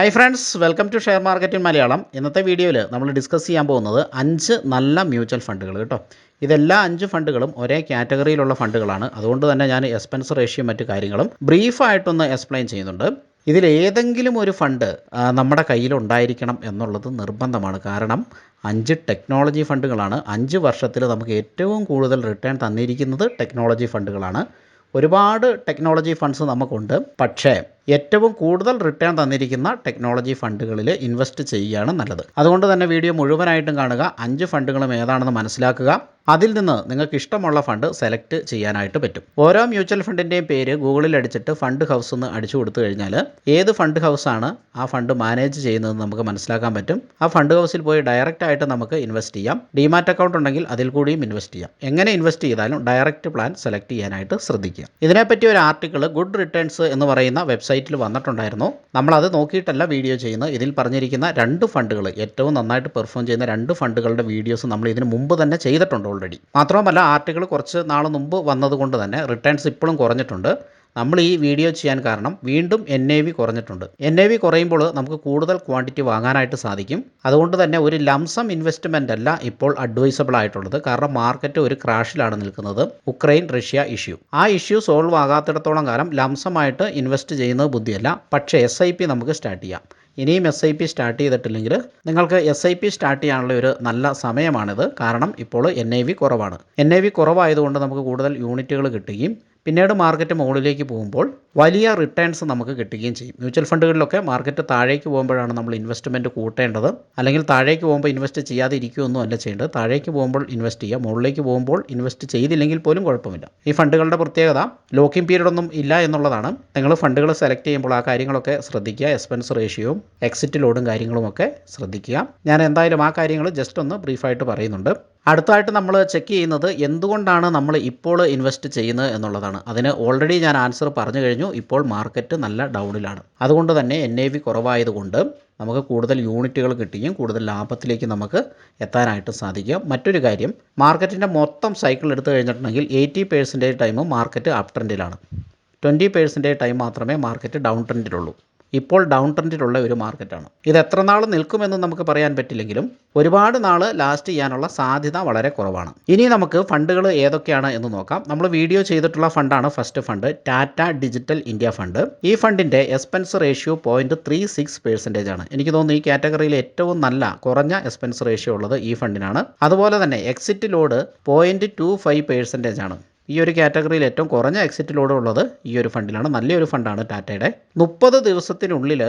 Hi friends, welcome to share market in Malayalam. ഇന്നത്തെ വീഡിയോയിൽ നമ്മൾ ഡിസ്കസ് ചെയ്യാൻ പോകുന്നത് 5 നല്ല മ്യൂച്വൽ ഫണ്ടുകൾ കേട്ടോ. ഇതെല്ലാ 5 ഫണ്ടുകളും ഒരേ കാറ്റഗറിയിലുള്ള ഫണ്ടുകളാണ്. അതുകൊണ്ട് തന്നെ ഞാൻ എക്സ്പെൻസ് റേഷ്യോ മറ്റു കാര്യങ്ങളും ബ്രീഫായിട്ടൊന്ന് എക്സ്പ്ലെയിൻ ചെയ്യുന്നുണ്ട്. ഇതിലേതെങ്കിലും ഒരു ഫണ്ട് നമ്മുടെ കയ്യിലുണ്ടായിരിക്കണം എന്നുള്ളത് നിർബന്ധമാണ്. കാരണം 5 ടെക്നോളജി ഫണ്ടുകളാണ്. 5 വർഷത്തിൽ നമുക്ക് ഏറ്റവും കൂടുതൽ റിട്ടേൺ തന്നിരിക്കുന്നത് ടെക്നോളജി ഫണ്ടുകളാണ്. ഒരുപാട് ടെക്നോളജി ഫണ്ട്സ് നമുക്കുണ്ട്. പക്ഷേ ഏറ്റവും കൂടുതൽ റിട്ടേൺ തന്നിരിക്കുന്ന ടെക്നോളജി ഫണ്ടുകളിൽ ഇൻവെസ്റ്റ് ചെയ്യുകയാണ് നല്ലത്. അതുകൊണ്ട് തന്നെ വീഡിയോ മുഴുവനായിട്ടും കാണുക. 5 ഫണ്ടുകളും ഏതാണെന്ന് മനസ്സിലാക്കുക. അതിൽ നിന്ന് നിങ്ങൾക്ക് ഇഷ്ടമുള്ള ഫണ്ട് സെലക്ട് ചെയ്യാനായിട്ട് പറ്റും. ഓരോ മ്യൂച്വൽ ഫണ്ടിൻ്റെയും പേര് ഗൂഗിളിൽ അടിച്ചിട്ട് ഫണ്ട് ഹൗസ് എന്ന് അടിച്ചു കൊടുത്തു കഴിഞ്ഞാൽ ഏത് ഫണ്ട് ഹൗസാണ് ആ ഫണ്ട് മാനേജ് ചെയ്യുന്നതെന്ന് നമുക്ക് മനസ്സിലാക്കാൻ പറ്റും. ആ ഫണ്ട് ഹൗസിൽ പോയി ഡയറക്റ്റ് ആയിട്ട് നമുക്ക് ഇൻവെസ്റ്റ് ചെയ്യാം. ഡിമാറ്റ് അക്കൗണ്ട് ഉണ്ടെങ്കിൽ അതിൽ കൂടിയും ഇൻവെസ്റ്റ് ചെയ്യാം. എങ്ങനെ ഇൻവെസ്റ്റ് ചെയ്താലും ഡയറക്റ്റ് പ്ലാൻ സെലക്ട് ചെയ്യാനായിട്ട് ശ്രദ്ധിക്കുക. ഇതിനെപ്പറ്റി ഒരു ആർട്ടിക്കിൾ ഗുഡ് റിട്ടേൺസ് എന്ന് പറയുന്ന വെബ്സൈറ്റിൽ വന്നിട്ടുണ്ടായിരുന്നു. നമ്മളത് നോക്കിയിട്ടല്ല വീഡിയോ ചെയ്യുന്നത്. ഇതിൽ പറഞ്ഞിരിക്കുന്ന 2 ഫണ്ടുകൾ, ഏറ്റവും നന്നായിട്ട് പെർഫോം ചെയ്യുന്ന 2 ഫണ്ടുകളുടെ വീഡിയോസ് നമ്മൾ ഇതിന് മുമ്പ് തന്നെ ചെയ്തിട്ടുണ്ട് ഓൾറെഡി. മാത്രമല്ല ആർട്ടിക്കിൾ കുറച്ച് നാൾ മുമ്പ് വന്നതുകൊണ്ട് തന്നെ റിട്ടേൺസ് ഇപ്പോഴും കുറഞ്ഞിട്ടുണ്ട്. നമ്മൾ ഈ വീഡിയോ ചെയ്യാൻ കാരണം വീണ്ടും NAV കുറഞ്ഞിട്ടുണ്ട്. NAV കുറയുമ്പോൾ നമുക്ക് കൂടുതൽ ക്വാണ്ടിറ്റി വാങ്ങാനായിട്ട് സാധിക്കും. അതുകൊണ്ട് തന്നെ ഒരു ലംസം ഇൻവെസ്റ്റ്മെൻ്റ് അല്ല ഇപ്പോൾ അഡ്വൈസബിൾ ആയിട്ടുള്ളത്. കാരണം മാർക്കറ്റ് ഒരു ക്രാഷിലാണ് നിൽക്കുന്നത്. ഉക്രൈൻ റഷ്യ ഇഷ്യൂ, ആ ഇഷ്യൂ സോൾവ് ആകാത്തിടത്തോളം കാലം ലംസമായിട്ട് ഇൻവെസ്റ്റ് ചെയ്യുന്നത് ബുദ്ധിയല്ല. പക്ഷേ SIP നമുക്ക് സ്റ്റാർട്ട് ചെയ്യാം. ഇനിയും SIP സ്റ്റാർട്ട് ചെയ്തിട്ടില്ലെങ്കിൽ നിങ്ങൾക്ക് SIP സ്റ്റാർട്ട് ചെയ്യാനുള്ള ഒരു നല്ല സമയമാണിത്. കാരണം ഇപ്പോൾ NAV കുറവാണ്. NAV കുറവായതുകൊണ്ട് നമുക്ക് കൂടുതൽ യൂണിറ്റുകൾ കിട്ടുകയും പിന്നീട് മാർക്കറ്റ് മുകളിലേക്ക് പോകുമ്പോൾ വലിയ റിട്ടേൺസ് നമുക്ക് കിട്ടുകയും ചെയ്യും. മ്യൂച്വൽ ഫണ്ടുകളിലൊക്കെ മാർക്കറ്റ് താഴേക്ക് പോകുമ്പോഴാണ് നമ്മൾ ഇൻവെസ്റ്റ്മെൻറ്റ് കൂട്ടേണ്ടത്. അല്ലെങ്കിൽ താഴേക്ക് പോകുമ്പോൾ ഇൻവെസ്റ്റ് ചെയ്യാതെ ഇരിക്കുകയൊന്നും അല്ല ചെയ്യേണ്ടത്. താഴേക്ക് പോകുമ്പോൾ ഇൻവെസ്റ്റ് ചെയ്യുക, മുകളിലേക്ക് പോകുമ്പോൾ ഇൻവെസ്റ്റ് ചെയ്തില്ലെങ്കിൽ പോലും കുഴപ്പമില്ല. ഈ ഫണ്ടുകളുടെ പ്രത്യേകത ലോക്കിംഗ് പീരീഡ് ഒന്നും ഇല്ല എന്നുള്ളതാണ്. നിങ്ങൾ ഫണ്ടുകൾ സെലക്ട് ചെയ്യുമ്പോൾ ആ കാര്യങ്ങളൊക്കെ ശ്രദ്ധിക്കുക. എക്സ്പെൻസ് റേഷ്യോയും എക്സിറ്റ് ലോഡും കാര്യങ്ങളുമൊക്കെ ശ്രദ്ധിക്കുക. ഞാൻ എന്തായാലും ആ കാര്യങ്ങൾ ജസ്റ്റ് ഒന്ന് ബ്രീഫായിട്ട് പറയുന്നുണ്ട്. അടുത്തായിട്ട് നമ്മൾ ചെക്ക് ചെയ്യുന്നത് എന്തുകൊണ്ടാണ് നമ്മൾ ഇപ്പോൾ ഇൻവെസ്റ്റ് ചെയ്യുന്നത് എന്നുള്ളതാണ്. അതിന് ഓൾറെഡി ഞാൻ ആൻസർ പറഞ്ഞു കഴിഞ്ഞു. ഇപ്പോൾ മാർക്കറ്റ് നല്ല ഡൗണിലാണ്. അതുകൊണ്ട് തന്നെ NAV കുറവായതുകൊണ്ട് നമുക്ക് കൂടുതൽ യൂണിറ്റുകൾ കിട്ടുകയും കൂടുതൽ ലാഭത്തിലേക്ക് നമുക്ക് എത്താനായിട്ട് സാധിക്കും. മറ്റൊരു കാര്യം, മാർക്കറ്റിൻ്റെ മൊത്തം സൈക്കിൾ എടുത്തു കഴിഞ്ഞിട്ടുണ്ടെങ്കിൽ 80% ടൈം മാർക്കറ്റ് അപ് ട്രെൻഡിലാണ്. 20% ടൈം മാത്രമേ മാർക്കറ്റ് ഡൗൺ ട്രെൻഡിലുള്ളൂ. ഇപ്പോൾ ഡൗൺ ട്രെൻഡിലുള്ള ഒരു മാർക്കറ്റാണ്. ഇത് എത്ര നാൾ നിൽക്കുമെന്ന് നമുക്ക് പറയാൻ പറ്റില്ലെങ്കിലും ഒരുപാട് നാൾ ലാസ്റ്റ് ചെയ്യാനുള്ള സാധ്യത വളരെ കുറവാണ്. ഇനി നമുക്ക് ഫണ്ടുകൾ ഏതൊക്കെയാണ് എന്ന് നോക്കാം. നമ്മൾ വീഡിയോ ചെയ്തിട്ടുള്ള ഫണ്ടാണ് first fund, Tata digital India fund. ഈ ഫണ്ടിൻ്റെ എക്സ്പെൻസ് റേഷ്യോ 0.36% ആണ്. എനിക്ക് തോന്നുന്നു ഈ കാറ്റഗറിയിൽ ഏറ്റവും നല്ല കുറഞ്ഞ എക്സ്പെൻസ് റേഷ്യോ ഉള്ളത് ഈ ഫണ്ടിനാണ്. അതുപോലെ തന്നെ എക്സിറ്റ് ലോഡ് 0.25% ആണ്. ഈ ഒരു കാറ്റഗറിയിൽ ഏറ്റവും കുറഞ്ഞ എക്സിറ്റ് ലോഡ് ഉള്ളത് ഈ ഒരു ഫണ്ടിലാണ്. നല്ലൊരു ഫണ്ടാണ് ടാറ്റയുടെ. 30 ദിവസത്തിനുള്ളിൽ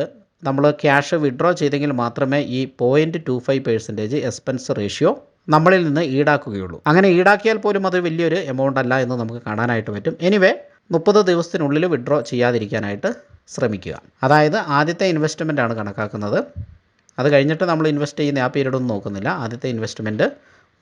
നമ്മൾ ക്യാഷ് വിഡ്രോ ചെയ്തെങ്കിൽ മാത്രമേ ഈ 0.25% എക്സ്പെൻസ് റേഷ്യോ നമ്മളിൽ നിന്ന് ഈടാക്കുകയുള്ളൂ. അങ്ങനെ ഈടാക്കിയാൽ പോലും അത് വലിയൊരു എമൗണ്ട് അല്ല എന്ന് നമുക്ക് കാണാനായിട്ട് പറ്റും. എനിവേ 30 ദിവസത്തിനുള്ളിൽ വിഡ്രോ ചെയ്യാതിരിക്കാനായിട്ട് ശ്രമിക്കുക. അതായത് ആദ്യത്തെ ഇൻവെസ്റ്റ്മെൻ്റ് ആണ് കണക്കാക്കുന്നത്. അത് കഴിഞ്ഞിട്ട് നമ്മൾ ഇൻവെസ്റ്റ് ചെയ്യുന്ന ആ പീരീഡൊന്നും നോക്കുന്നില്ല. ആദ്യത്തെ ഇൻവെസ്റ്റ്മെൻറ്റ്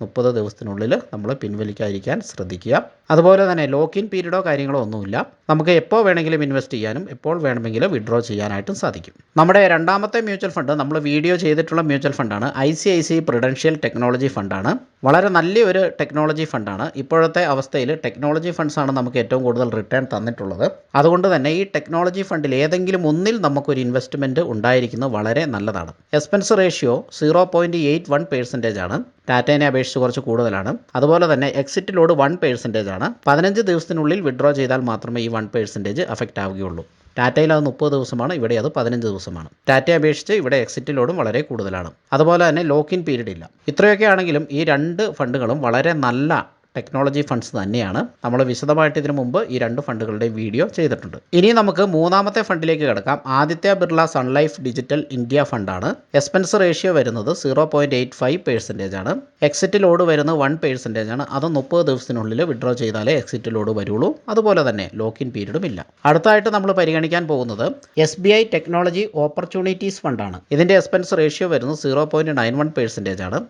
30 ദിവസത്തിനുള്ളിൽ നമ്മൾ പിൻവലിക്കാതിരിക്കാൻ ശ്രദ്ധിക്കുക. അതുപോലെ തന്നെ ലോക്കിൻ പീരീഡോ കാര്യങ്ങളോ ഒന്നുമില്ല. നമുക്ക് എപ്പോൾ വേണമെങ്കിലും ഇൻവെസ്റ്റ് ചെയ്യാനും എപ്പോൾ വേണമെങ്കിലും വിഡ്രോ ചെയ്യാനായിട്ടും സാധിക്കും. നമ്മുടെ രണ്ടാമത്തെ മ്യൂച്വൽ ഫണ്ട് നമ്മൾ വീഡിയോ ചെയ്തിട്ടുള്ള മ്യൂച്വൽ ഫണ്ടാണ്. ICICI പ്രുഡൻഷ്യൽ ടെക്നോളജി ഫണ്ടാണ്. വളരെ നല്ലൊരു ടെക്നോളജി ഫണ്ടാണ്. ഇപ്പോഴത്തെ അവസ്ഥയിൽ ടെക്നോളജി ഫണ്ട്സാണ് നമുക്ക് ഏറ്റവും കൂടുതൽ റിട്ടേൺ തന്നിട്ടുള്ളത്. അതുകൊണ്ട് തന്നെ ഈ ടെക്നോളജി ഫണ്ടിൽ ഏതെങ്കിലും ഒന്നിൽ നമുക്കൊരു ഇൻവെസ്റ്റ്മെൻറ്റ് ഉണ്ടായിരിക്കുന്നത് വളരെ നല്ലതാണ്. എക്സ്പെൻസ് റേഷ്യോ 0.81% ആണ്. ടാറ്റേനെ അപേക്ഷിച്ച് കുറച്ച് കൂടുതലാണ്. അതുപോലെ തന്നെ എക്സിറ്റ് ലോഡ് 1% ആണ്. 15 ദിവസത്തിനുള്ളിൽ വിഡ്രോ ചെയ്താൽ മാത്രമേ ഈ 1% അഫക്റ്റ് ആവുകയുള്ളൂ. ടാറ്റയിൽ അത് 30 ദിവസമാണ്, ഇവിടെ അത് 15 ദിവസമാണ്. ടാറ്റയെ അപേക്ഷിച്ച് ഇവിടെ എക്സിറ്റ് ലോഡും വളരെ കൂടുതലാണ്. അതുപോലെ തന്നെ ലോക്കിൻ പീരീഡ് ഇല്ല. ഇത്രയൊക്കെ ആണെങ്കിലും ഈ 2 ഫണ്ടുകളും വളരെ നല്ല ടെക്നോളജി ഫണ്ട്സ് തന്നെയാണ്. നമ്മൾ വിശദമായിട്ട് ഇതിനു മുമ്പ് ഈ 2 ഫണ്ടുകളുടെയും വീഡിയോ ചെയ്തിട്ടുണ്ട്. ഇനി നമുക്ക് മൂന്നാമത്തെ ഫണ്ടിലേക്ക് കിടക്കാം. Aditya Birla Sun Life digital India ഫണ്ടാണ്. എക്സ്പെൻസ് റേഷ്യോ വരുന്നത് 0.85% ആണ്. എക്സിറ്റ് ലോഡ് വരുന്നത് 1% ആണ്. അത് 30 ദിവസത്തിനുള്ളിൽ വിഡ്രോ ചെയ്താലേ എക്സിറ്റ് ലോഡ് വരുള്ളൂ. അതുപോലെ തന്നെ ലോക്കിൻ പീരീഡും ഇല്ല. അടുത്തായിട്ട് നമ്മൾ പരിഗണിക്കാൻ പോകുന്നത് SBI ടെക്നോളജി ഓപ്പർച്യൂണിറ്റീസ് ഫണ്ടാണ്. ഇതിൻ്റെ എക്സ്പെൻസ് റേഷ്യോ വരുന്നത് 0.91% ആണ്.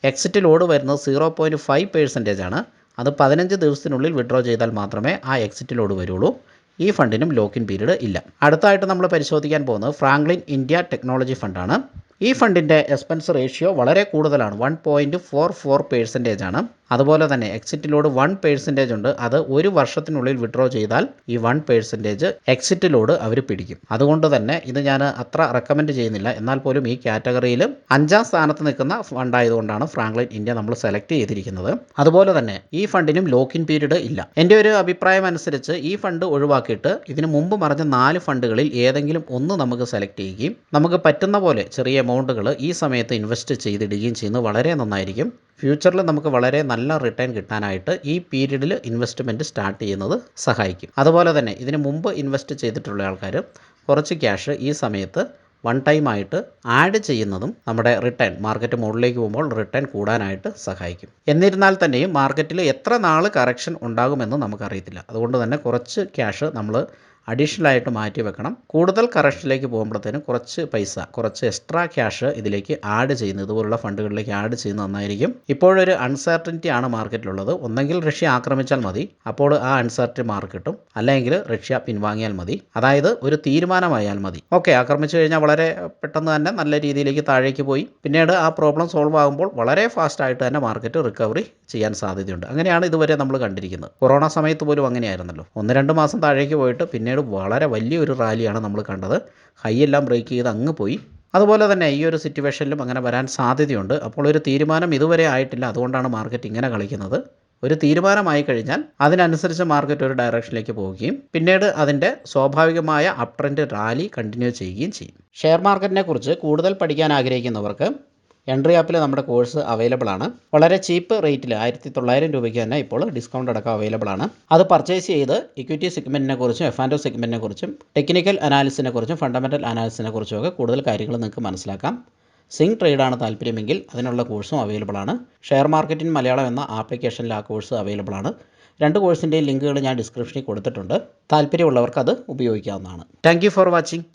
എക്സിറ്റ് ലോഡ് വരുന്നത് 0.5% ആണ്. അത് 15 ദിവസത്തിനുള്ളിൽ വിഡ്രോ ചെയ്താൽ മാത്രമേ ആ എക്സിറ്റ് ലോഡ് വരുള്ളൂ. ഈ ഫണ്ടിനും ലോക്കിൻ പീരീഡ് ഇല്ല. അടുത്തായിട്ട് നമ്മൾ പരിശോധിക്കാൻ പോകുന്നത് ഫ്രാങ്ക്ലിൻ ഇന്ത്യ ടെക്നോളജി ഫണ്ടാണ്. ഈ ഫണ്ടിൻ്റെ എക്സ്പെൻസ് റേഷ്യോ വളരെ കൂടുതലാണ്. 1.44% ആണ്. അതുപോലെ തന്നെ എക്സിറ്റ് ലോഡ് 1% ഉണ്ട്. അത് ഒരു വർഷത്തിനുള്ളിൽ വിഡ്രോ ചെയ്താൽ ഈ 1% എക്സിറ്റ് ലോഡ് അവർ പിടിക്കും. അതുകൊണ്ട് തന്നെ ഇത് ഞാൻ അത്ര റെക്കമെൻഡ് ചെയ്യുന്നില്ല. എന്നാൽ പോലും ഈ കാറ്റഗറിയിൽ 5ാം സ്ഥാനത്ത് നിൽക്കുന്ന ഫണ്ട് ആയതുകൊണ്ടാണ് ഫ്രാങ്ക്ലിൻ ഇന്ത്യ നമ്മൾ സെലക്ട് ചെയ്തിരിക്കുന്നത്. അതുപോലെ തന്നെ ഈ ഫണ്ടിനും ലോക്ക് ഇൻ പീരീഡ് ഇല്ല. എൻ്റെ ഒരു അഭിപ്രായം അനുസരിച്ച് ഈ ഫണ്ട് ഒഴിവാക്കിയിട്ട് ഇതിന് മുമ്പ് പറഞ്ഞ 4 ഫണ്ടുകളിൽ ഏതെങ്കിലും ഒന്ന് നമുക്ക് സെലക്ട് ചെയ്യുകയും നമുക്ക് പറ്റുന്ന പോലെ ചെറിയ എമൗണ്ടുകൾ ഈ സമയത്ത് ഇൻവെസ്റ്റ് ചെയ്തിടുകയും ചെയ്യുന്നത് വളരെ നന്നായിരിക്കും. ഫ്യൂച്ചറിൽ നമുക്ക് വളരെ നല്ല റിട്ടേൺ കിട്ടാനായിട്ട് ഈ പീരീഡിൽ ഇൻവെസ്റ്റ്മെൻറ്റ് സ്റ്റാർട്ട് ചെയ്യുന്നത് സഹായിക്കും. അതുപോലെ തന്നെ ഇതിന് മുമ്പ് ഇൻവെസ്റ്റ് ചെയ്തിട്ടുള്ള ആൾക്കാർ കുറച്ച് ക്യാഷ് ഈ സമയത്ത് വൺ ടൈം ആയിട്ട് ആഡ് ചെയ്യുന്നതും നമ്മുടെ റിട്ടേൺ മാർക്കറ്റ് മുകളിലേക്ക് പോകുമ്പോൾ റിട്ടേൺ കൂടാനായിട്ട് സഹായിക്കും. എന്നിരുന്നാൽ തന്നെയും മാർക്കറ്റിൽ എത്ര നാൾ കറക്ഷൻ ഉണ്ടാകുമെന്ന് നമുക്കറിയത്തില്ല. അതുകൊണ്ട് തന്നെ കുറച്ച് ക്യാഷ് നമ്മൾ അഡീഷണൽ ആയിട്ട് മാറ്റി വെക്കണം. കൂടുതൽ കറക്ഷനിലേക്ക് പോകുമ്പോഴത്തേനും കുറച്ച് എക്സ്ട്രാ ക്യാഷ് ഇതിലേക്ക് ആഡ് ചെയ്യുന്നത് ഇതുപോലുള്ള ഫണ്ടുകളിലേക്ക് ആഡ് ചെയ്യുന്നത് നന്നായിരിക്കും. ഇപ്പോഴൊരു അൺസർട്ടനിറ്റി ആണ് മാർക്കറ്റിലുള്ളത്. ഒന്നെങ്കിൽ റഷ്യ ആക്രമിച്ചാൽ മതി, അപ്പോൾ ആ അൺസർട്ടനിറ്റി മാർക്ക് കിട്ടും. അല്ലെങ്കിൽ റഷ്യ പിൻവാങ്ങിയാൽ മതി, അതായത് ഒരു തീരുമാനമായാൽ മതി. ഓക്കെ, ആക്രമിച്ചു കഴിഞ്ഞാൽ വളരെ പെട്ടെന്ന് തന്നെ നല്ല രീതിയിലേക്ക് താഴേക്ക് പോയി പിന്നീട് ആ പ്രോബ്ലം സോൾവ് ആകുമ്പോൾ വളരെ ഫാസ്റ്റായിട്ട് തന്നെ മാർക്കറ്റ് റിക്കവറി ചെയ്യാൻ സാധ്യതയുണ്ട്. അങ്ങനെയാണ് ഇതുവരെ നമ്മൾ കണ്ടിരിക്കുന്നത്. കൊറോണ സമയത്ത് പോലും അങ്ങനെയായിരുന്നല്ലോ. 1-2 മാസം താഴേക്ക് പോയിട്ട് പിന്നീട് വളരെ വലിയൊരു റാലിയാണ് നമ്മൾ കണ്ടത്. ഹൈ എല്ലാം ബ്രേക്ക് ചെയ്ത് അങ്ങ് പോയി. അതുപോലെ തന്നെ ഈ ഒരു സിറ്റുവേഷനിലും അങ്ങനെ വരാൻ സാധ്യതയുണ്ട്. അപ്പോൾ ഒരു തീരുമാനം ഇതുവരെ ആയിട്ടില്ല. അതുകൊണ്ടാണ് മാർക്കറ്റ് ഇങ്ങനെ കളിക്കുന്നത്. ഒരു തീരുമാനമായി കഴിഞ്ഞാൽ അതിനനുസരിച്ച് മാർക്കറ്റ് ഒരു ഡയറക്ഷനിലേക്ക് പോവുകയും പിന്നീട് അതിൻ്റെ സ്വാഭാവികമായ അപ് ട്രെൻഡ് റാലി കണ്ടിന്യൂ ചെയ്യുകയും ചെയ്യും. ഷെയർ മാർക്കറ്റിനെ കുറിച്ച് കൂടുതൽ പഠിക്കാൻ ആഗ്രഹിക്കുന്നവർക്ക് എൻട്രി ആപ്പിൽ നമ്മുടെ കോഴ്സ് അവൈലബിൾ ആണ്. വളരെ ചീപ്പ് റേറ്റിൽ 1900 രൂപയ്ക്ക് തന്നെ ഇപ്പോൾ ഡിസ്കൗണ്ട് അടക്കം അവൈലബിൾ ആണ്. അത് പർച്ചേസ് ചെയ്ത് ഇക്വിറ്റി സെഗ്മെൻറ്റിനെ കുറിച്ചും F&O സെഗ്മെൻറ്റിനെ കുറിച്ചും ടെക്നിക്കൽ അനാലിസിനെ കുറിച്ചും ഫണ്ടമെൻ്റൽ അനാലിസിനെ കുറിച്ചും ഒക്കെ കൂടുതൽ കാര്യങ്ങൾ നിങ്ങൾക്ക് മനസ്സിലാക്കാം. സിംഗ് ട്രേഡാണ് താല്പര്യമെങ്കിൽ അതിനുള്ള കോഴ്സും അവൈലബിൾ ആണ്. ഷെയർ മാർക്കറ്റ് ഇൻ മലയാളം എന്ന ആപ്ലിക്കേഷനിൽ ആ കോഴ്സ് അവൈലബിൾ ആണ്. 2 കോഴ്സിൻ്റെയും ലിങ്കുകൾ ഞാൻ ഡിസ്ക്രിപ്ഷനിൽ കൊടുത്തിട്ടുണ്ട്. താല്പര്യമുള്ളവർക്ക് അത് ഉപയോഗിക്കാവുന്നതാണ്. Thank you for watching.